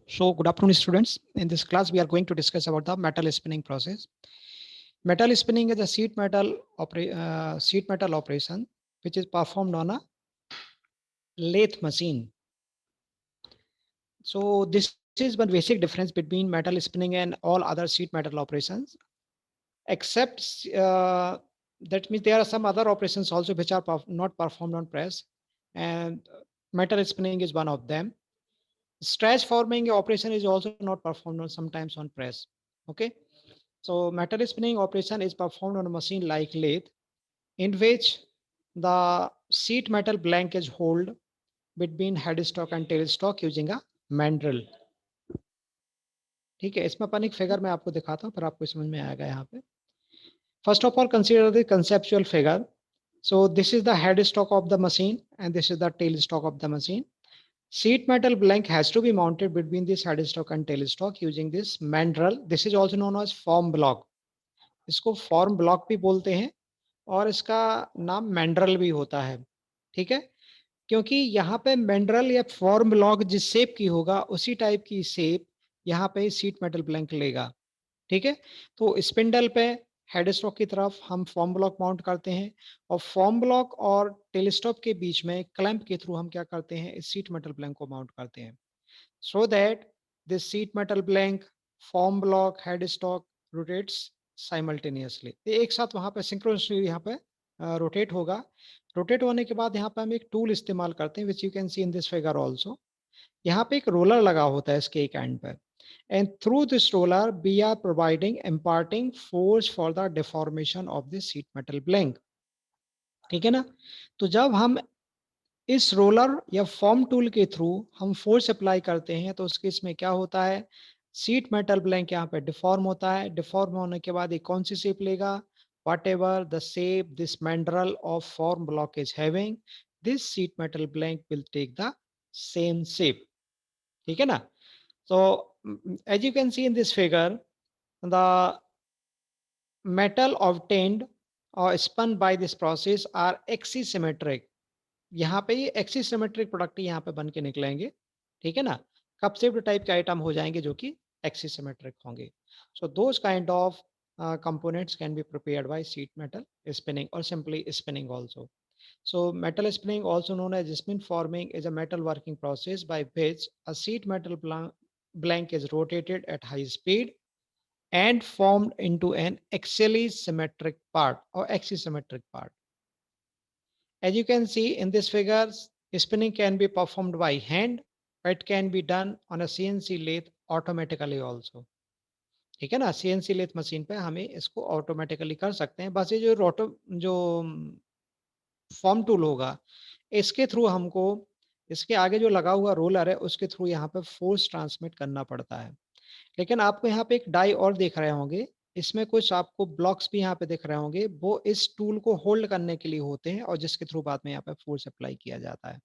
So good afternoon, students. In this class, we are going to discuss about the metal spinning process. Metal spinning is a sheet metal operation which is performed on a lathe machine. So this is one basic difference between metal spinning and all other sheet metal operations. Except that means there are some other operations also which are not performed on press, and metal spinning is one of them. Stretch forming operation is also not performed on sometimes on press. Okay, so metal spinning operation is performed on a machine like lathe, in which the sheet metal blank is held between headstock and tailstock using a mandrel. ठीक है, इसमें अपन एक figure में आपको दिखाता हूँ, फिर आपको समझ में आएगा यहाँ पे. First of all, consider the conceptual figure. So this is the headstock of the machine and this is the tailstock of the machine. Sheet metal blank has to be mounted between this headstock and tailstock using this mandrel. This is also known as form block. इसको form block भी बोलते हैं और इसका नाम mandrel भी होता है. ठीक है, क्योंकि यहाँ पे mandrel या form block जिस शेप की होगा उसी टाइप की शेप यहाँ पे sheet metal blank लेगा. ठीक है, तो स्पिंडल पे हेडस्टॉक की तरफ हम फॉर्म ब्लॉक माउंट करते हैं और फॉर्म ब्लॉक और टेलीस्टॉप के बीच में क्लैंप के थ्रू हम क्या करते हैं, इस सीट मेटल ब्लैंक को माउंट करते हैं, so that this seat metal blank, form block, headstock rotates simultaneously. एक साथ वहां पे सिंक्रोनसली यहाँ पे रोटेट होगा. रोटेट होने के बाद यहाँ पे हम एक टूल इस्तेमाल करते हैं which you can C in this figure also. यहाँ पे एक रोलर लगा होता है इसके एक एंड पे, and through this roller we are providing imparting force for the deformation of the sheet metal blank. ठीक है ना, तो जब हम इस रोलर या फॉर्म टूल के थ्रू हम फोर्स अप्लाई करते हैं तो उस केस में क्या होता है, सीट मेटल ब्लैंक यहाँ पे डिफॉर्म होता है. डिफॉर्म होने के बाद ये कौन सी शेप लेगा, whatever the shape this mandrel of form block is having, this sheet metal blank will take the same shape. ठीक है ना. So as you can see in this figure, the metal obtained or spun by this process are axisymmetric. यहाँ पे ये एक्सिसिमेट्रिक product यहाँ पे बन के निकलेंगे. ठीक है ना, कप शेप्ड टाइप के आइटम हो जाएंगे जो कि एक्सिसिमेट्रिक होंगे. So those kind of components can be prepared by sheet metal spinning or simply spinning also. So metal spinning, also known as spin forming, is a metal working process by which a sheet metal blank is rotated at high speed and formed into an axially symmetric part or axisymmetric part. As you can see in this figure, spinning can be performed by hand, but it can be done on a CNC lathe automatically also. ठीक है ना, CNC lathe machine पे हमें इसको automatically कर सकते हैं. बस ये जो फॉर्म टूल होगा इसके थ्रू हमको इसके आगे जो लगा हुआ रोलर है उसके थ्रू यहाँ पे फोर्स ट्रांसमिट करना पड़ता है. लेकिन आपको यहाँ पे एक डाई और दिख रहे होंगे, इसमें कुछ आपको ब्लॉक्स भी यहाँ पे दिख रहे होंगे, वो इस टूल को होल्ड करने के लिए होते हैं और जिसके थ्रू बाद में यहाँ पे फोर्स अप्लाई किया जाता है.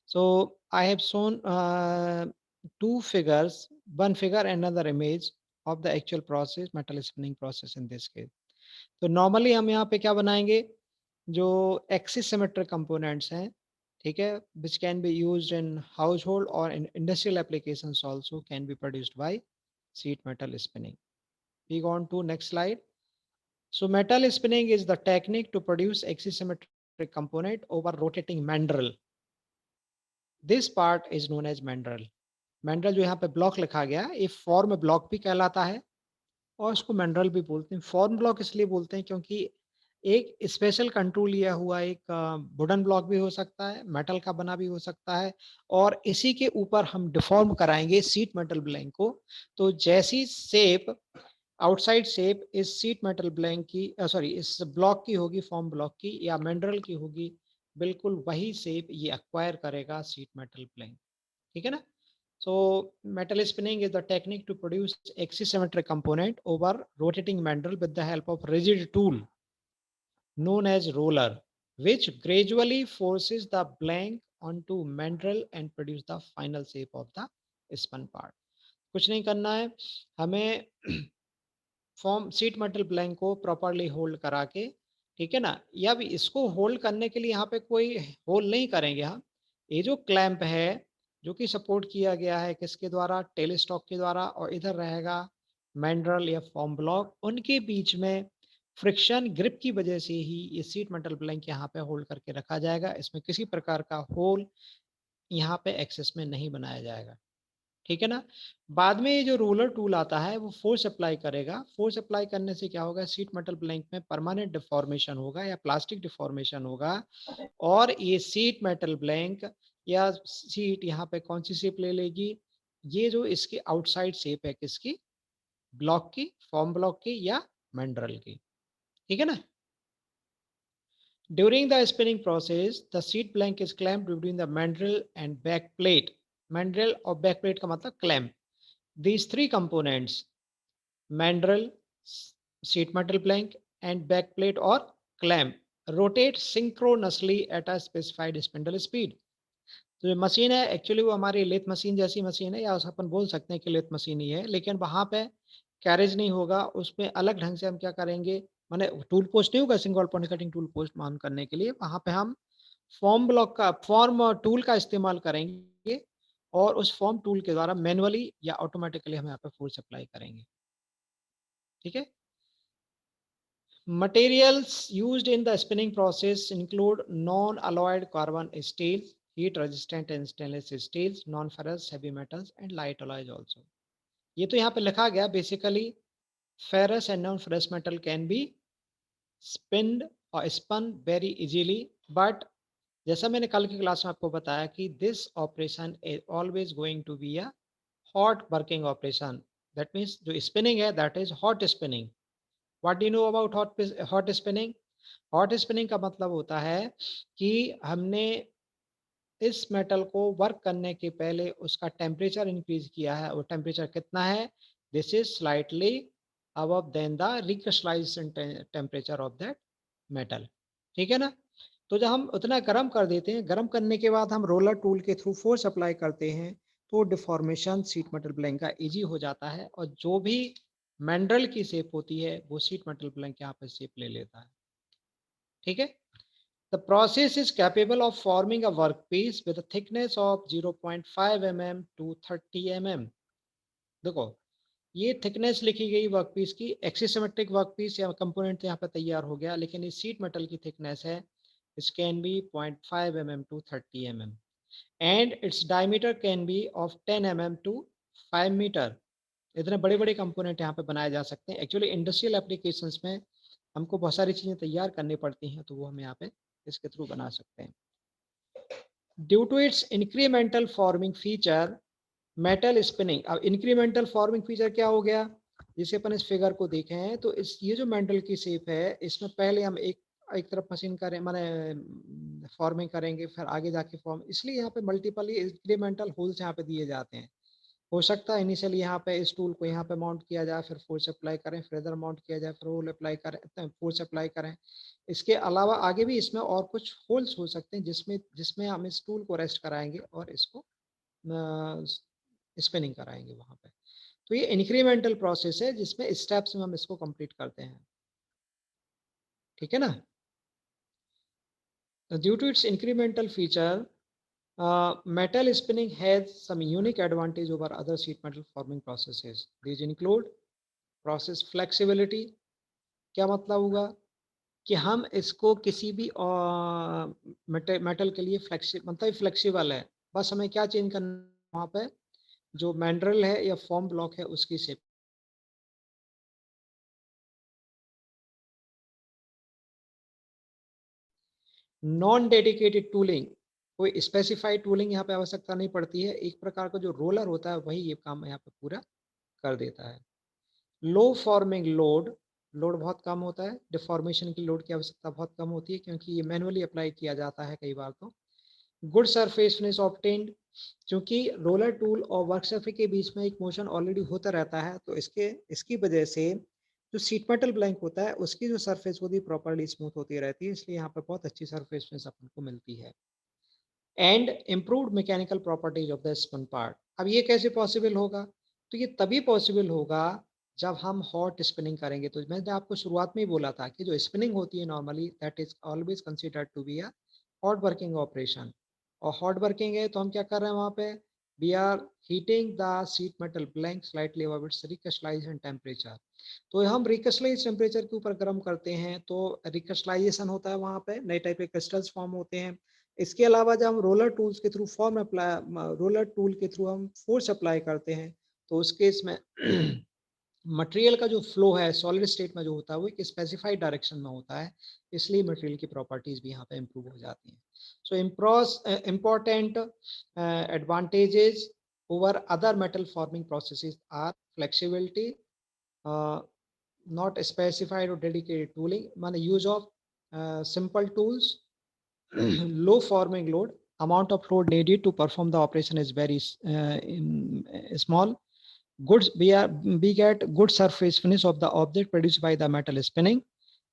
So I have shown two figures, one figure and another image of the actual process, metal spinning process in this case. तो नॉर्मली हम यहाँ पे क्या बनाएंगे, जो एक्सिस सिमेट्रिक कंपोनेंट्स हैं, ठीक है, which can be used in household और in industrial applications also can be produced by sheet metal spinning. We go on to next slide. So metal spinning is the technique to produce axisymmetric component over rotating mandrel. This part is known as mandrel. Mandrel जो यहाँ पे block लिखा गया है, ये form block भी कहलाता है और इसको mandrel भी बोलते हैं. फॉर्म ब्लॉक इसलिए बोलते हैं क्योंकि एक स्पेशल कंट्रोल लिया हुआ एक वुडन ब्लॉक भी हो सकता है, मेटल का बना भी हो सकता है, और इसी के ऊपर हम डिफॉर्म कराएंगे सीट मेटल ब्लैंक को. तो जैसी शेप, आउटसाइड शेप इस सीट मेटल ब्लैंक की सॉरी इस ब्लॉक की होगी, फॉर्म ब्लॉक की या मेंड्रल की होगी, बिल्कुल वही शेप ये एक्वायर करेगा सीट मेटल ब्लैंक. ठीक है ना. So metal spinning is the technique to produce axisymmetric component over rotating mandrel with the help of rigid tool known as roller, which gradually forces the blank onto mandrel and produce the final shape of the spun part. कुछ नहीं करना है हमें, form seat metal blank को properly hold करा के, ठीक है ना, या भी इसको होल्ड करने के लिए यहाँ पे कोई होल्ड नहीं करेंगे हम. ये जो क्लैंप है जो कि सपोर्ट किया गया है किसके द्वारा, टेल स्टॉक के द्वारा, और इधर रहेगा मैंड्रल या फॉर्म ब्लॉक। उनके बीच में फ्रिक्शन ग्रिप की वजह से ही ये सीट मेटल प्लैंक यहाँ पे होल्ड करके रखा जाएगा। इसमें किसी प्रकार का होल यहाँ पे एक्सेस में नहीं बनाया जाएगा, ठीक है ना। बाद में ये जो रोलर टूल आता है वो फोर्स अप्लाई करेगा। फोर्स अप्लाई करने से क्या होगा, सीट मेटल प्लैंक में परमानेंट डिफॉर्मेशन होगा या प्लास्टिक डिफॉर्मेशन होगा, और ये सीट मेटल प्लैंक या सीट यहाँ पे कौन सी शेप ले लेगी, ये जो इसकी आउटसाइड शेप है किसकी, ब्लॉक की, फॉर्म ब्लॉक की या मैंड्रल की, ठीक है ना। During the spinning process, the seat blank is clamped between the mandrel and back plate. Mandrel और back plate का मतलब clamp. These three components, mandrel, seat metal blank, and back plate or clamp, rotate synchronously at a specified spindle speed. तो जो machine है actually वो हमारी lathe machine जैसी machine है, या उसे अपन बोल सकते हैं कि लेथ मशीन ही है, लेकिन वहाँ पे कैरेज नहीं होगा, उसमें अलग ढंग से हम क्या करेंगे, माने टूल पोस्ट नहीं होगा, single point cutting tool post मान करने के लिए, वहाँ पे हम फॉर्म टूल का इस्तेमाल करेंगे, और उस फॉर्म टूल के द्वारा मैनुअली या ऑटोमेटिकली हम यहाँ पे फोर्स अप्लाई करेंगे, ठीक है। Materials used in the spinning process include non-alloyed carbon steels, heat-resistant and stainless steels, non-ferrous heavy metals, and light alloys also. ये तो यहाँ पे लिखा गया basically ferrous and non-ferrous metal can be spinned or spun very easily, but जैसा मैंने कल की क्लास में आपको बताया कि this operation is always going to be a hot working operation. That means जो spinning है that is hot spinning. What do you know about hot spinning? Hot spinning का मतलब होता है कि हमने इस मेटल को वर्क करने के पहले उसका टेम्परेचर इंक्रीज किया है। वो टेम्परेचर कितना है, this is slightly above than the recrystallization temperature of that metal, ठीक है ना। तो जब हम उतना गर्म कर देते हैं, गर्म करने के बाद हम रोलर टूल के थ्रू फोर्स अप्लाई करते हैं, तो डिफॉर्मेशन सीट मेटल ब्लैंक का इजी हो जाता है, और जो भी मैंड्रल की शेप होती है वो सीट मेटल ब्लैंक यहाँ पर शेप ले लेता है, ठीक है। The process is capable of forming a workpiece with a thickness of 0.5 mm to 30 mm. देखो ये थिकनेस लिखी गई वर्कपीस की, एक्सिसिमेट्रिक वर्कपीस या कंपोनेंट यहाँ पे तैयार हो गया, लेकिन ये सीट मेटल की थिकनेस है, इस can be 0.5 mm to 30 mm, and its diameter can be of 10 mm to 5 metre. इतने बड़े बड़े कंपोनेंट यहाँ पे बनाए जा सकते हैं। एक्चुअली इंडस्ट्रियल एप्लीकेशंस में हमको बहुत सारी चीज़ें तैयार करनी पड़ती हैं, तो वो हम यहाँ पे इसके थ्रू बना सकते हैं। Due to its incremental forming feature, metal spinning. अब इंक्रीमेंटल फॉर्मिंग फीचर क्या हो गया, जिसे अपन इस फिगर को देखे हैं, तो इस ये जो मेटल की शेप है, इसमें पहले हम एक एक तरफ मशीन करें, माने फॉर्मिंग करेंगे, फिर आगे जाके फॉर्म, इसलिए यहाँ पे मल्टीपल इंक्रीमेंटल होल्स यहाँ पे दिए जाते हैं। हो सकता है इनिशियली यहाँ पे इस टूल को यहाँ पे माउंट किया जाए, फिर फोर्स अप्लाई करें, फिर इधर माउंट किया जाए, फिर रोल अप्लाई करें, फोर्स अप्लाई करें। इसके अलावा आगे भी इसमें और कुछ होल्स हो सकते हैं जिसमें जिसमें हम इस टूल को रेस्ट कराएंगे और इसको स्पिनिंग कराएंगे वहां पे। तो ये इंक्रीमेंटल प्रोसेस है जिसमें स्टेप्स में हम इसको कंप्लीट करते हैं, ठीक है ना। Due to its incremental feature, metal spinning has some unique advantage over other sheet metal forming processes. These include process flexibility। क्या मतलब होगा कि हम इसको किसी भी मेटल के लिए मतलब फ्लेक्सिबल है, बस हमें क्या चेंज करना वहाँ पे, जो मैंड्रल है या फॉर्म ब्लॉक है उसकी शेप। नॉन डेडिकेटेड टूलिंग, कोई स्पेसिफाइड टूलिंग यहाँ पे आवश्यकता नहीं पड़ती है, एक प्रकार का जो रोलर होता है वही ये काम यहाँ पे पूरा कर देता है। लो फॉर्मिंग लोड, लोड बहुत कम होता है, डिफॉर्मेशन की लोड की आवश्यकता बहुत कम होती है क्योंकि ये मैनुअली अप्लाई किया जाता है कई बार। तो गुड सरफेस फिनिश ऑब्टेन्ड, क्योंकि रोलर टूल और वर्क सरफेस के बीच में एक मोशन ऑलरेडी होता रहता है, तो इसकी वजह से जो सीट मेटल ब्लैंक होता है उसकी जो सरफेस होती है प्रॉपर्ली स्मूथ होती रहती है, इसलिए यहाँ पे बहुत अच्छी सरफेस फिनिश अपन को मिलती है। And improved mechanical properties of the spin part. अब ये कैसे पॉसिबल होगा, तो ये तभी पॉसिबल होगा जब हम हॉट स्पिनिंग करेंगे। तो मैंने आपको शुरुआत में ही बोला था कि जो स्पिनिंग होती है normally that is always considered to be a hot working operation, और हॉट वर्किंग है तो हम क्या कर रहे हैं वहाँ पे, we are heating the sheet metal blank slightly above its recrystallization temperature. तो हम रिक्रिस्टलाइज टेम्परेचर के ऊपर गर्म करते हैं तो रिक्रिस्टलाइजेशन होता है, वहां पे नए टाइप के क्रिस्टल्स फॉर्म होते हैं। इसके अलावा जब हम रोलर टूल्स के through form apply roller tool के थ्रू हम फोर्स अप्लाई करते हैं तो उस केस में मटेरियल का जो फ्लो है सॉलिड स्टेट में जो होता है वो एक स्पेसिफाइड डायरेक्शन में होता है, इसलिए मटेरियल की प्रॉपर्टीज भी यहाँ पे इम्प्रूव हो जाती हैं। So important advantages over other metal forming processes are flexibility, not specified or dedicated tooling, माने use of simple tools, low forming load, amount of load needed to perform the operation is very small. We get good surface finish of the object produced by the metal spinning,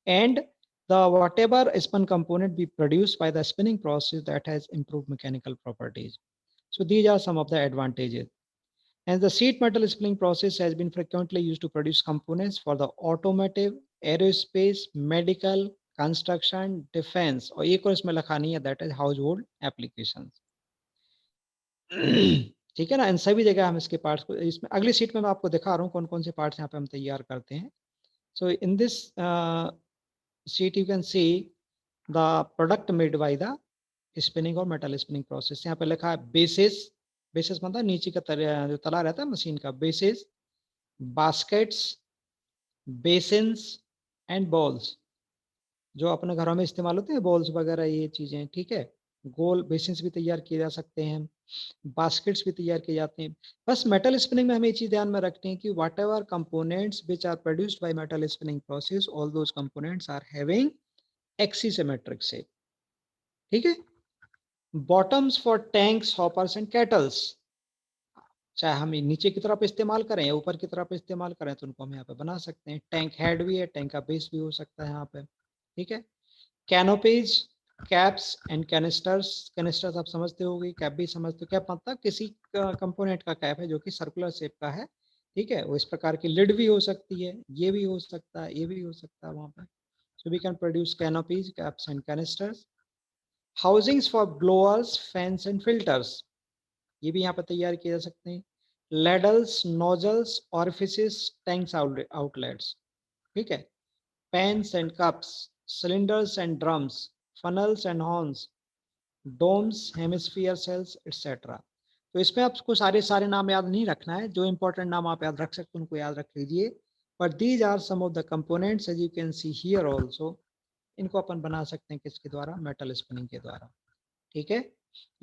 and the whatever spun component be produced by the spinning process that has improved mechanical properties. So these are some of the advantages. And the sheet metal spinning process has been frequently used to produce components for the automotive, aerospace, medical, construction, defense, और एक और इसमें लखानी है that is household applications. ठीक है ना, इन सभी जगह हम इसके पार्ट्स को इसमें अगली शीट में मैं आपको दिखा रहा हूँ कौन कौन से पार्ट्स यहाँ पे हम तैयार करते हैं। So in this sheet you can see the product made by the spinning और मेटल स्पिनिंग प्रोसेस। यहाँ पे लिखा है बेसिस, बेसिस मतलब नीचे का जो तला रहता है मशीन का, basis, baskets, basins and balls, जो अपने घरों में इस्तेमाल होते हैं बॉल्स वगैरह ये चीजें, ठीक है। गोल बेसिन्स भी तैयार किए जा सकते हैं, बास्केट्स भी तैयार किए जाते हैं। बस मेटल स्पिनिंग में हमें ये चीज ध्यान में रखनी है कि whatever components which are produced by metal spinning process all those components are having axisymmetric shape, ठीक है। Bottoms for tanks, hoppers and kettles, चाहे हम नीचे की तरफ इस्तेमाल करें या ऊपर की तरफ इस्तेमाल करें तो उनको हम यहाँ पे बना सकते हैं। टैंक हेड भी है, टैंक का बेस भी हो सकता है यहाँ पे, ठीक है। Canopies, caps and canisters, canisters आप समझते होंगे, कैप भी समझते हो। कैप मतलब किसी कंपोनेंट का कैप है जो कि सर्कुलर शेप का है, ठीक है। वो इस प्रकार की लिड भी हो सकती है, ये भी हो सकता है, ये भी हो सकता है वहाँ पे। So we can produce canopies, caps and canisters. Housings for blowers, fans and filters, ये भी यहाँ पर तैयार किए जा सकते हैं। Ladles, nozzles, orifices, tanks, outlets, ठीक है। Pans and cups, cylinders and drums, funnels and horns, domes, hemisphere shells etcetera. तो इसमें आपको सारे नाम याद नहीं रखना है, जो इंपॉर्टेंट नाम आप याद रख सकते हैं उनको याद रख लीजिए। But these are some of the components as you can see here also, इनको अपन बना सकते हैं किसके द्वारा, मेटल स्पिनिंग के द्वारा, ठीक है।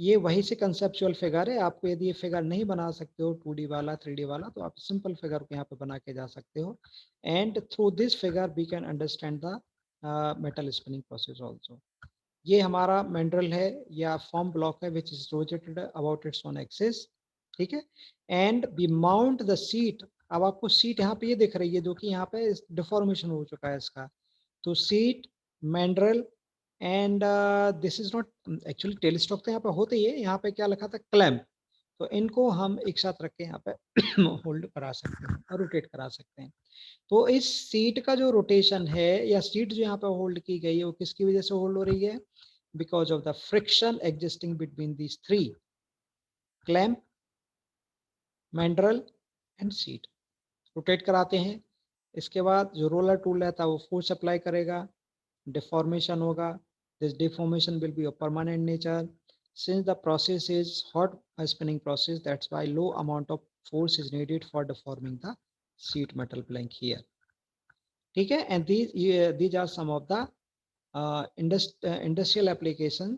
ये वही से कंसेप्चुअल फिगर है, आपको यदि ये फिगर नहीं बना सकते हो 2D वाला 3D वाला तो आप सिंपल फिगर को यहाँ पे बना के जा सकते हो। And through this figure we can understand the metal spinning process also. ये हमारा मैंड्रल है या फॉर्म ब्लॉक है which is rotated about its own axis, ठीक है। And we mount the sheet, अब आपको सीट यहाँ पे ये दिख रही है जो कि यहाँ पे डिफॉर्मेशन हो चुका है इसका, तो sheet, mandrel and this is not actually tail stock, तो यहाँ पे होते ही है, यहाँ पे क्या लिखा था क्लैम्प, तो इनको हम एक साथ रख के यहाँ पे होल्ड करा सकते हैं और रोटेट करा सकते हैं। तो इस सीट का जो रोटेशन है या सीट जो यहाँ पे होल्ड की गई है वो किसकी वजह से होल्ड हो रही है, because of the friction existing between these three, clamp, mandrel and sheet. Rotate कराते हैं, इसके बाद जो रोलर टूल रहता है वो फोर्स अप्लाई करेगा, deformation होगा, this deformation will be of permanent nature since the process is hot spinning process, that's why low amount of force is needed for deforming the sheet metal blank here, ठीक है। and these are some of the industrial applications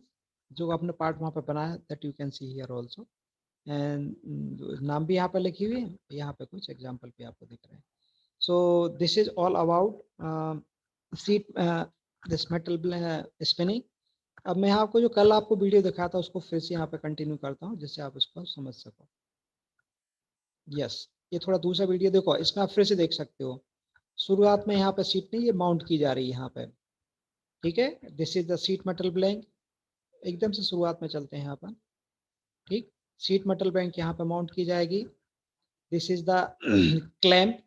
जो आपने part वहाँ पे बनाया that you can see here also, and नाम भी यहाँ पे लिखी हुई है, यहाँ पे कुछ एग्जाम्पल भी आपको दिख रहे हैं। so this is all about sheet this metal spinning. अब मैं आपको जो कल आपको वीडियो दिखाया था उसको फिर से यहाँ पे कंटिन्यू करता हूँ जिससे आप उसको समझ सको। यस, ये थोड़ा दूसरा वीडियो देखो, इसमें आप फिर से देख सकते हो। शुरुआत में यहाँ पे सीट नहीं, ये माउंट की जा रही है यहाँ पे, ठीक है। This is the seat metal blank, एकदम से शुरुआत में चलते हैं यहाँ पर, ठीक। सीट मेटल ब्लैंक यहाँ पे माउंट की जाएगी। This is the clamp,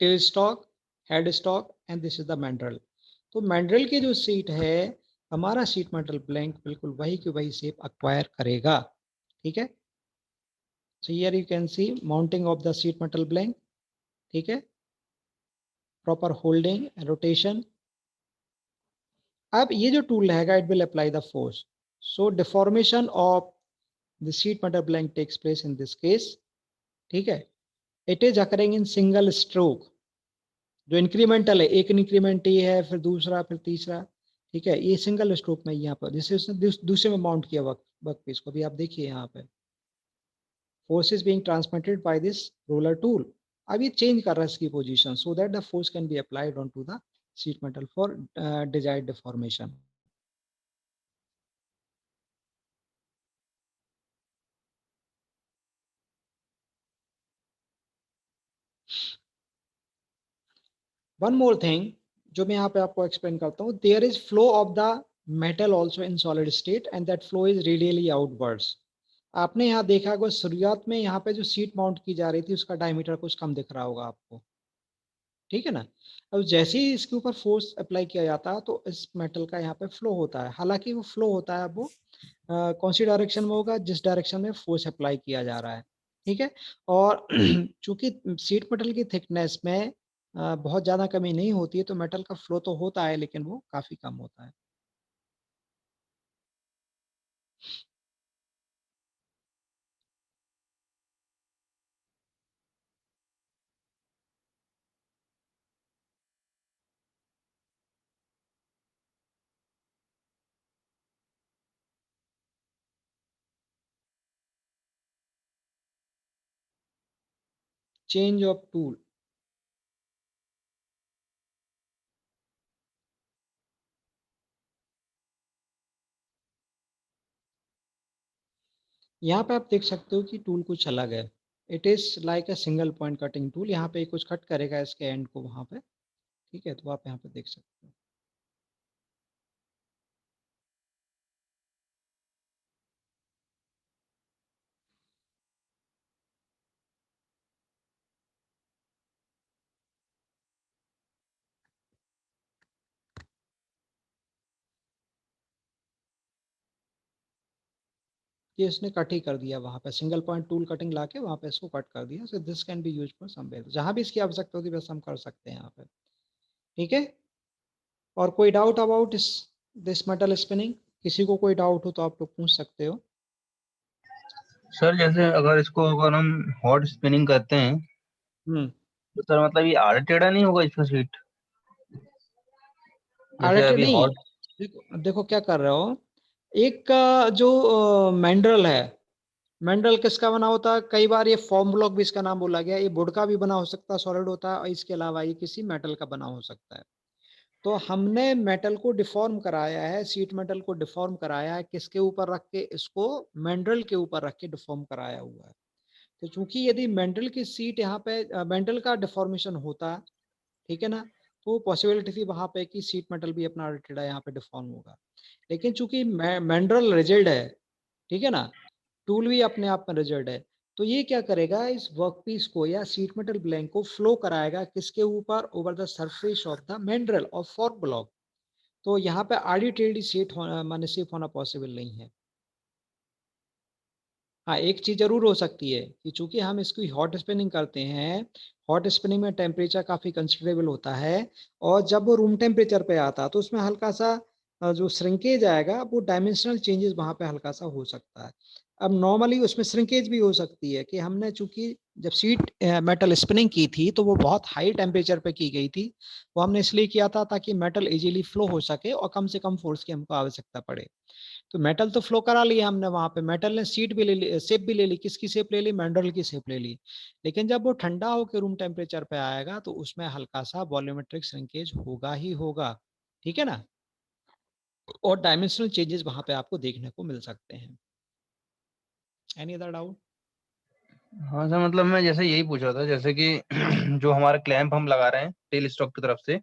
tail stock, head stock and this is the mandrel. तो मैंड्रल की जो सीट है, हमारा सीट मेटल ब्लैंक बिल्कुल वही की वही शेप अक्वायर करेगा, ठीक है। So here you can see mounting of the sheet metal blank, ठीक है, proper holding, rotation. अब ये जो टूल रहेगा, it will apply the force. So deformation of the sheet metal blank takes place in this case, ठीक है. It is occurring in single stroke. जो incremental है, एक इंक्रीमेंट ये है, फिर दूसरा, फिर तीसरा, ठीक है. ये सिंगल स्ट्रोक में यहाँ पर, जैसे उसने दूसरे में माउंट किया वर्क पीस को, भी आप देखिए यहाँ पे force is being transmitted by this roller tool. अब ये चेंज कर रहा है इसकी position, so that the force can be applied onto the sheet metal for desired deformation. One more thing जो मैं यहाँ पे आपको एक्सप्लेन करता हूँ, there is flow of the metal also in solid state and that flow is radially outwards. आपने यहाँ देखा होगा शुरुआत में यहाँ पे जो सीट माउंट की जा रही थी उसका डायमीटर कुछ कम दिख रहा होगा आपको, ठीक है ना. अब जैसे ही इसके ऊपर फोर्स अप्लाई किया जाता है तो इस मेटल का यहाँ पे फ्लो होता है. हालांकि वो फ्लो होता है, वो कौन सी डायरेक्शन में होगा, जिस डायरेक्शन में फोर्स अप्लाई किया जा रहा है, ठीक है. और चूंकि सीट मेटल की थिकनेस में बहुत ज़्यादा कमी नहीं होती है, तो मेटल का फ्लो तो होता है लेकिन वो काफ़ी कम होता है. Change of tool. यहाँ पे आप देख सकते हो कि टूल कुछ अलग है. It is like a single point cutting tool. यहाँ पे कुछ कट करेगा इसके एंड को वहाँ पे, ठीक है. तो आप यहाँ पे देख सकते हो. ये इसने कट ही कर दिया वहाँ पे, सिंगल पॉइंट टूल कटिंग लाके वहाँ पे इसको कट कर दिया. So this can be use for somewhere, जहाँ भी इसकी आवश्यकता होती है बस हम कर सकते हैं यहाँ पे, ठीक है. और कोई doubt about this metal spinning? किसी को कोई डाउट हो तो आप लोग पूछ सकते हो. सर जैसे अगर हम हॉट स्पिनिंग करते हैं हम्म. तो सर मतलब ये आड़ा टेढ़ा नहीं होगा इसका सीट? जैसे आरएटी अभी नहीं. हॉट। देखो देखो क्या कर रहे हो. एक का जो मैंड्रल है, मैंड्रल किसका बना होता है, कई बार ये फॉर्म ब्लॉक भी इसका नाम बोला गया. ये वुड का भी बना हो सकता है, सॉलिड होता है, और इसके अलावा ये किसी मेटल का बना हो सकता है. तो हमने मेटल को डिफॉर्म कराया है, सीट मेटल को डिफॉर्म कराया है, किसके ऊपर रख के, इसको मैंड्रल के ऊपर रख के डिफॉर्म कराया हुआ है. तो चूंकि यदि मैंड्रल की सीट यहाँ पे मैंड्रल का डिफॉर्मेशन होता, ठीक है ना, तो पॉसिबिलिटी थी वहां पे कि सीट मेटल भी अपना टेढ़ा यहाँ पे डिफॉर्म होगा. लेकिन चूंकि मैंड्रल रिजिड है, ठीक है ना, टूल भी अपने आप में रिजिड है, तो ये क्या करेगा, इस वर्कपीस को या सीट मेटल ब्लैंक को फ्लो कराएगा किसके ऊपर, over the surface of the mandrel और फॉर्म ब्लॉक. तो यहाँ पे आड़ी टेढ़ी सीट होना माने शिफ्ट होना पॉसिबल नहीं है. हाँ, एक चीज जरूर हो सकती है कि चूंकि हम इसकी हॉट स्पिनिंग करते हैं, हॉट स्पिनिंग में टेम्परेचर काफी कंसिडरेबल होता है, और जब वो रूम टेम्परेचर पे आता है तो उसमें हल्का सा जो श्रिंकेज आएगा, वो डायमेंशनल चेंजेस वहां पे हल्का सा हो सकता है. अब नॉर्मली उसमें श्रिंकेज भी हो सकती है कि हमने चूंकि जब सीट मेटल स्पिनिंग की थी तो वो बहुत हाई टेम्परेचर पे की गई थी. वो हमने इसलिए किया था ताकि मेटल इजीली फ्लो हो सके और कम से कम फोर्स की हमको आवश्यकता पड़े. तो मेटल तो फ्लो करा लिया हमने वहां पे, मेटल ने सीट भी ले ली, शेप भी ले ली. किसकी शेप ले ली, मैंडल की शेप ले ली. लेकिन जब वो ठंडा होकर रूम टेम्परेचर पे आएगा तो उसमें हल्का सा वॉल्यूमेट्रिक श्रिंकेज होगा ही होगा, ठीक है ना. और डायमेंशनल चेंजेस वहां पे आपको देखने को मिल सकते हैं. Any other doubt? हाँ सर, मतलब मैं जैसे यही पूछ रहा था, जैसे कि जो हमारा क्लैंप हम लगा रहे हैं टेल स्टॉक की तरफ से,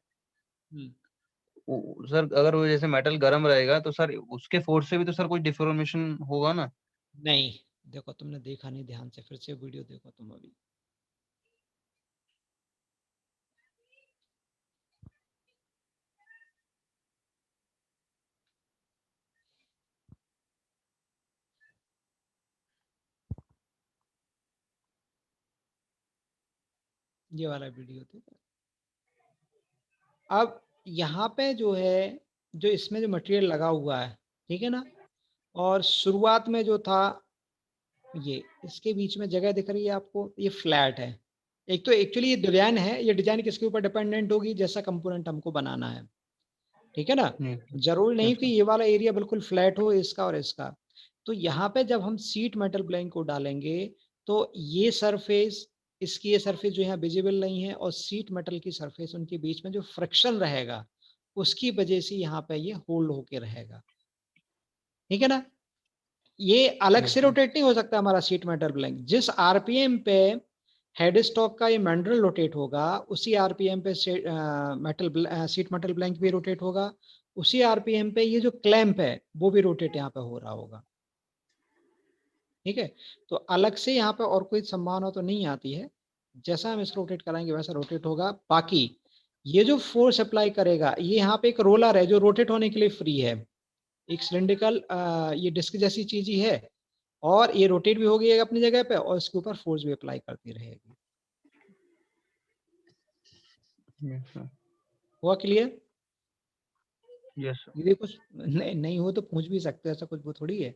सर अगर वो जैसे मेटल गर्म रहेगा तो सर उसके फोर्स से भी तो सर कोई डिफॉर्मेशन होगा ना? नहीं, देखो तुमने देखा नहीं ध्यान से, फिर से वीडियो देखो तुम अभी. ये वाला वीडियो, ठीक है। अब यहाँ पे जो है, जो इसमें जो मटेरियल लगा हुआ है, ठीक है ना, और शुरुआत में जो था, ये इसके बीच में जगह दिख रही है आपको, ये फ्लैट है। एक तो एक्चुअली ये डिजाइन है, ये डिजाइन किसके ऊपर डिपेंडेंट होगी, जैसा कंपोनेंट हमको बनाना है, ठीक है ना। जरूरी नहीं यस कि सर। ये वाला एरिया बिल्कुल फ्लैट हो, इसका और इसका। तो यहाँ पे जब हम सीट मेटल ब्लैंक को डालेंगे, तो ये सरफेस, इसकी ये सरफेस जो यहाँ विजिबल नहीं है, और सीट मेटल की सरफेस, उनके बीच में जो फ्रिक्शन रहेगा, उसकी वजह से यहाँ पे ये होल्ड होके रहेगा, ठीक है ना। ये अलग यस से सर। रोटेट नहीं हो सकता हमारा सीट मेटल ब्लैंक। जिस आरपीएम पे हेड स्टॉक का ये मैंड्रल रोटेट होगा, उसी आरपीएम पे सीट मेटल ब्लैंक भी रोटेट होगा। उसी आरपीएम पे ये जो क्लैंप है वो भी रोटेट यहाँ पे हो रहा होगा, ठीक है। तो अलग से यहाँ पे और कोई संभावना तो नहीं आती है। जैसा हम इस रोटेट कराएंगे वैसा रोटेट होगा। बाकी ये जो फोर्स अप्लाई करेगा, ये यहाँ पे एक रोलर है जो रोटेट होने के लिए फ्री है। एक सिलिंड्रिकल ये डिस्क जैसी चीज ही है, और ये रोटेट भी होगी अपनी जगह पे, और इसके ऊपर फोर्स भी अप्लाई करती रहेगी। Yes sir. हुआ क्लियर? Yes sir. यदि कुछ नहीं हो तो पूछ भी सकते हो, ऐसा कुछ वो थोड़ी है।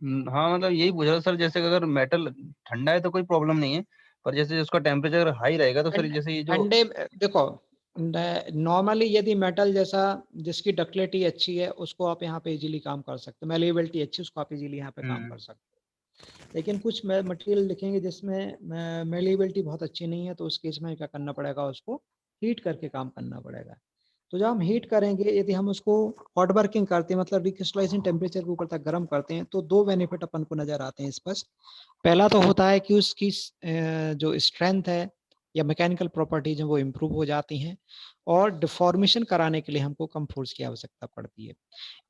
हाँ मतलब यही पूछ रहा था सर, जैसे कि अगर मेटल ठंडा है तो कोई प्रॉब्लम नहीं है, पर जैसे उसका टेम्परेचर हाई रहेगा तो सर जैसे ये जो। ठंडे देखो, नॉर्मली यदि मेटल जैसा जिसकी डक्टिलिटी अच्छी है, उसको आप यहाँ पे इजीली काम कर सकते हो, मेलेबिलिटी अच्छी, उसको आप इजीली यहाँ पे काम हम्म। कर सकते हो। लेकिन कुछ मटेरियल दिखेंगे जिसमें मेलेबिलिटी बहुत अच्छी नहीं है, तो उस केस में क्या करना पड़ेगा, उसको हीट करके काम करना पड़ेगा। तो जब हम हीट करेंगे, यदि हम उसको हॉट वर्किंग करते हैं, मतलब रिक्रिस्टलाइजिंग टेम्परेचर के ऊपर तक गर्म करते हैं, तो दो बेनिफिट अपन को नजर आते हैं स्पष्ट। पहला तो होता है कि उसकी जो स्ट्रेंथ है या मैकेनिकल प्रॉपर्टीज हैं वो इम्प्रूव हो जाती हैं, और डिफॉर्मेशन कराने के लिए हमको कम फोर्स की आवश्यकता पड़ती है।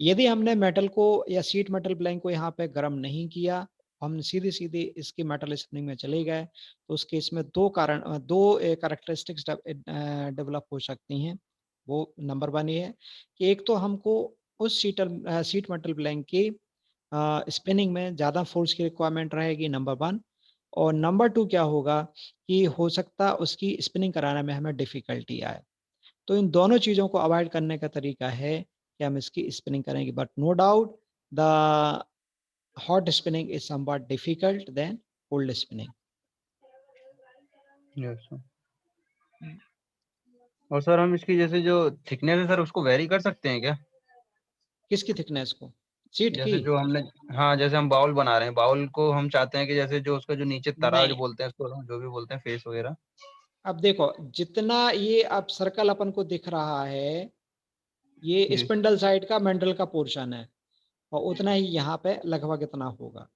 यदि हमने मेटल को या शीट मेटल ब्लैंक को यहाँ पे गर्म नहीं किया, हम सीधे सीधे इसके मेटल स्पिनिंग में चले गए, तो उस केस में दो कैरेक्टरिस्टिक्स डेवलप हो सकती हैं। वो नंबर वन ये है कि एक तो हमको उस शीट मेटल ब्लैंक की स्पिनिंग में ज़्यादा फोर्स की रिक्वायरमेंट रहेगी, नंबर वन। और नंबर टू क्या होगा कि हो सकता उसकी स्पिनिंग कराने में हमें डिफिकल्टी आए। तो इन दोनों चीज़ों को अवॉइड करने का तरीका है कि हम इसकी स्पिनिंग करेंगे, but no doubt the hot spinning is somewhat difficult than cold spinning. Yes sir. और सर हम इसकी जैसे जो थिकनेस है सर उसको वेरी कर सकते हैं क्या? किसकी थिकनेस को? शीट की? जैसे जो हमने, हाँ जैसे हम बाउल बना रहे हैं, बाउल को हम चाहते हैं कि जैसे जो उसका जो नीचे तरा जो नहीं, बोलते हैं उसको, जो भी बोलते हैं फेस वगैरह। अब देखो, जितना ये अब सर्कल अपन को दिख रहा है, ये जी। स्पिंडल साइड का मेंडल का पोर्शन है, और उतना ही यहाँ पे लगभग इतना होगा।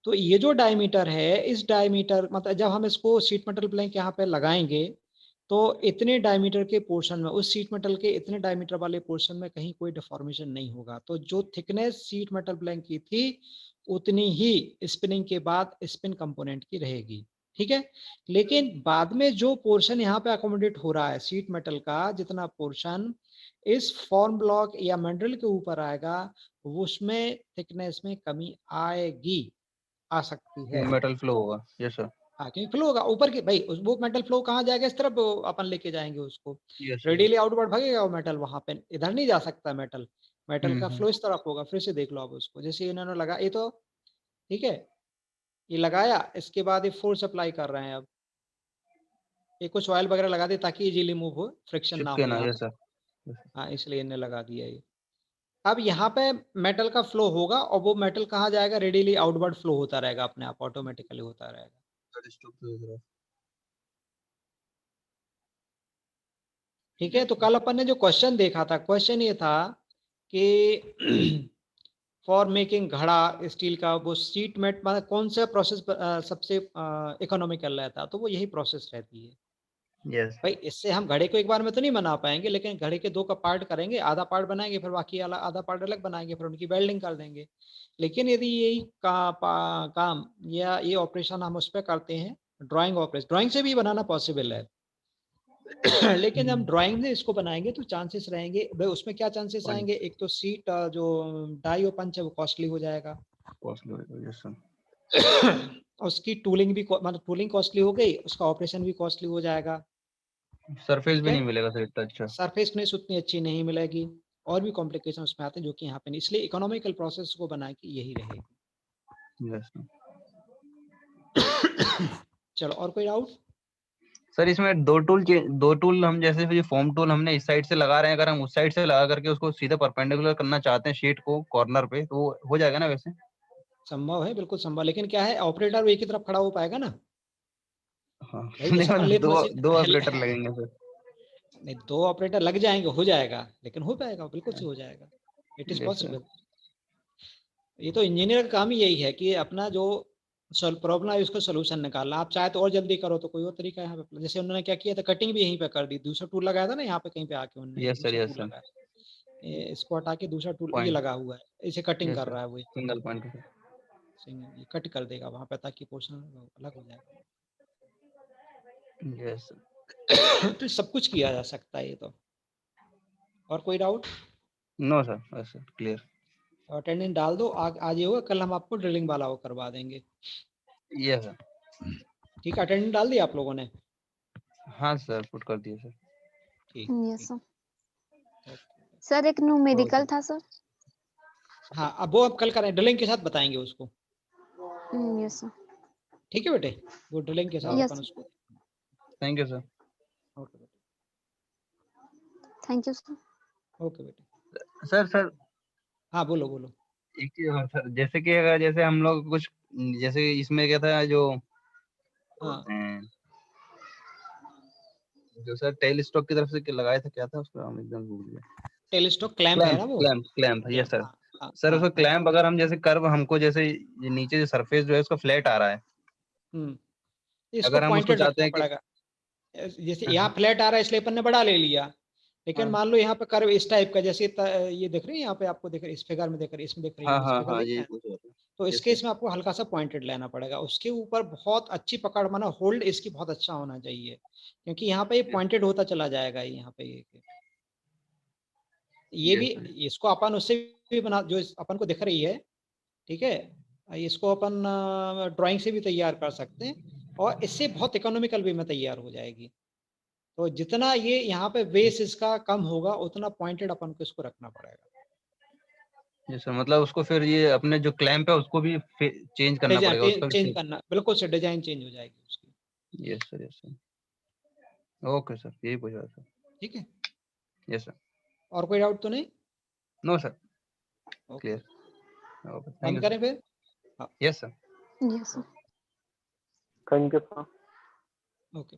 तो ये जो डायमीटर है, इस डायमीटर मतलब जब हम इसको शीट मेटल प्लैंक यहाँ पे लगाएंगे, तो इतने डायमीटर के पोर्शन में, उस शीट मेटल के इतने डायमीटर वाले पोर्शन में कहीं कोई डिफॉर्मेशन नहीं होगा। तो जो थिकनेस शीट मेटल प्लैंक की थी, उतनी ही स्पिनिंग के बाद स्पिन कंपोनेंट की रहेगी, ठीक है। लेकिन बाद में जो पोर्शन यहाँ पे अकोमोडेट हो रहा है शीट मेटल का, जितना पोर्शन इस फॉर्म ब्लॉक या मेंडल के ऊपर आएगा, उसमें थिकनेस में कमी आएगी, आ सकती है। मेटल फ्लो होगा। Yes sir. हाँ, क्योंकि फ्लो होगा ऊपर की भाई, वो मेटल फ्लो कहाँ जाएगा, इस तरफ अपन लेके जाएंगे उसको। Yes sir. रेडियली आउटवर्ड भागेगा वो मेटल, वहां पे इधर नहीं जा सकता मेटल। मेटल का हम्म। फ्लो इस तरफ होगा। फिर से देख लो आप उसको, जैसे इन्होंने लगा, ये तो ठीक है, ये लगाया, इसके बाद ये फोर्स अप्लाई कर रहे हैं। अब ये कुछ ऑयल वगैरह लगा दे ताकि इजीली मूव हो, फ्रिक्शन ना चिपके हो ना। यहाँ यस पे। सर। Yes sir. हाँ, इसलिए इन्हें लगा दिया ये। अब यहाँ पे मेटल का फ्लो होगा, और वो मेटल कहाँ जाएगा, रेडियली आउटवर्ड फ्लो होता रहेगा, अपने आप ऑटोमेटिकली होता रहेगा। ठीक है। तो कल अपन ने जो क्वेश्चन देखा था, क्वेश्चन ये था कि फॉर मेकिंग घड़ा स्टील का, वो सीट मेट मतलब कौन सा प्रोसेस सबसे इकोनॉमिकल रहता है, तो वो यही प्रोसेस रहती है। यस। भाई इससे हम घड़े को एक बार में तो नहीं बना पाएंगे, लेकिन घड़े के दो का पार्ट करेंगे, आधा पार्ट बनाएंगे, फिर बाकी आधा पार्ट अलग बनाएंगे, फिर उनकी वेल्डिंग कर देंगे। लेकिन यदि यही काम या ये ऑपरेशन हम उस पर करते हैं, ड्राइंग ऑपरेशन, ड्राइंग से भी बनाना पॉसिबल है। लेकिन हम ड्राइंग में इसको बनाएंगे तो चांसेस रहेंगे भाई, उसमें क्या चांसेस आएंगे, एक तो सीट जो डाई और पंच है वो कॉस्टली हो जाएगा। कॉस्टली होगा। Yes sir. उसकी टूलिंग भी मतलब टूलिंग कॉस्टली हो गई, उसका ऑपरेशन भी कॉस्टली हो जाएगा। सरफेस ठीक भी है, नहीं मिलेगा सर इतना अच्छा। सरफेसनेस उतनी अच्छी नहीं मिलेगी, और भी कॉम्प्लिकेशन उसमें आते हैं जो कि यहाँ पे नहीं, इसलिए इकोनॉमिकल प्रोसेस को बना के यही रहेगी। Yes sir. चलो, और कोई डाउट? सर इसमें दो टूल हम जैसे ये फॉर्म टूल हमने इस साइड से लगा रहे हैं, अगर हम उस साइड से लगा करके उसको सीधे परपेंडिकुलर करना चाहते हैं शीट को कॉर्नर पे, तो वो हो जाएगा ना वैसे? संभव है, बिल्कुल संभव, लेकिन क्या है, ऑपरेटर एक ही तरफ खड़ा हो पाएगा ना हाँ भाई, नहीं जैसे अपन मतलब लेथ दो मशीन दो ऑपरेटर लगेंगे सर। नहीं, 2 ऑपरेटर लग जाएंगे, हो जाएगा, लेकिन हो पाएगा, बिल्कुल से हो जाएगा, it is yes sir. Possible. ये तो इंजीनियर का काम ही यही है कि अपना जो प्रॉब्लम है उसका सोल्यूशन निकालना। आप चाहे तो और जल्दी करो तो कोई और तरीका है यहाँ पे, जैसे उन्होंने क्या किया था, कटिंग भी यहीं पे कर दी, दूसरा टूल लगाया था ना यहाँ पे कहीं पे आके, उन्होंने यस सर। दूसरा यस टूल सर। लगाया, इसको हटा के दूसरा टूल ये पॉइंट। लगा हुआ है, इसे कटिंग यस कर सर। रहा है वो, सिंगल पॉइंट सर। ये कट कर देगा वहां पे ताकि पोर्शन अलग हो जाएगा। Yes sir. तो सब कुछ किया जा सकता है ये तो। और कोई doubt? No sir, yes sir, clear. Attendance डाल दो, आज ये होगा, कल हम आपको ड्रिलिंग वाला वो करवा देंगे। Yes sir. ठीक है, अटेंडेंस डाल दिया आप लोगों ने? हाँ सर, पुट कर दिए सर। ठीक यस ठीक, सर। ओके। सर एक न्यूमेरिकल था सर। हाँ, अब वो आप कल करें, ड्रिलिंग के साथ बताएंगे उसको। Yes sir. ठीक है बेटे, वो ड्रिलिंग के साथ अपन यस उसको। Thank you sir. ओके बेटे। Thank you sir. ओके बेटे। सर सर हाँ, बोलो बोलो। एक चीज और सर, जैसे कि अगर जैसे हम लोग कुछ, जैसे इसमें क्या था जो हाँ, बोलते हैं, जो सर टेल स्टॉक की तरफ से लगाया था, क्या था उसका हम एकदम भूल गए। टेलीस्टोक क्लैंप है क्लैंप ना वो? Clamp clamp, yes clamp, sir. हाँ हाँ सर हाँ उसका हाँ। क्लैंप अगर हम जैसे कर्व, हमको जैसे ये नीचे जो सरफेस जो है उसका फ्लैट आ रहा है, हम्म, इसको अगर हम उसको पॉइंटेड चाहते रखना हैं कि पड़ेगा। जैसे यहाँ फ्लैट आ रहा है इसलिए अपन ने बड़ा ले लिया, लेकिन हाँ मान लो यहाँ पे कर्व इस टाइप का, जैसे ये दिख रही है यहाँ पे आपको, दिख रही है इस फिगर में, दिख रही है, इसमें दिख रही हाँ होगी, इस हाँ फिगर हाँ, दिख यही रहा है। पूछ रहा था। तो इस यस सर। केस में आपको हल्का सा पॉइंटेड लेना पड़ेगा, उसके ऊपर बहुत अच्छी पकड़, माना होल्ड इसकी बहुत अच्छा होना चाहिए, क्योंकि यहाँ पे ये पॉइंटेड होता चला जाएगा यहाँ पे ये भी। Yes sir. इसको अपन उससे भी बना, जो अपन को दिख रही है, ठीक है, इसको अपन ड्राइंग से भी तैयार कर सकते हैं, और इससे बहुत इकोनॉमिकल वे में तैयार हो जाएगी। तो जितना ये यहाँ पे बेस इसका कम होगा, उतना पॉइंटेड अपन को इसको रखना पड़ेगा। यस सर, मतलब उसको फिर ये अपने जो क्लैंप है उसको भी चेंज करना पड़ेगा उसका डिजाइन भी। करना, बिल्कुल से डिजाइन चेंज हो जाएगी उसकी। Yes sir. Yes sir. Okay sir, यही पूछ रहा था। ठीक है, यस सर। और कोई डाउट तो नहीं? No sir, okay, clear. Okay, thank बंद यू करें सर। फिर? हाँ, yes sir. Yes sir. Thank you sir. Okay.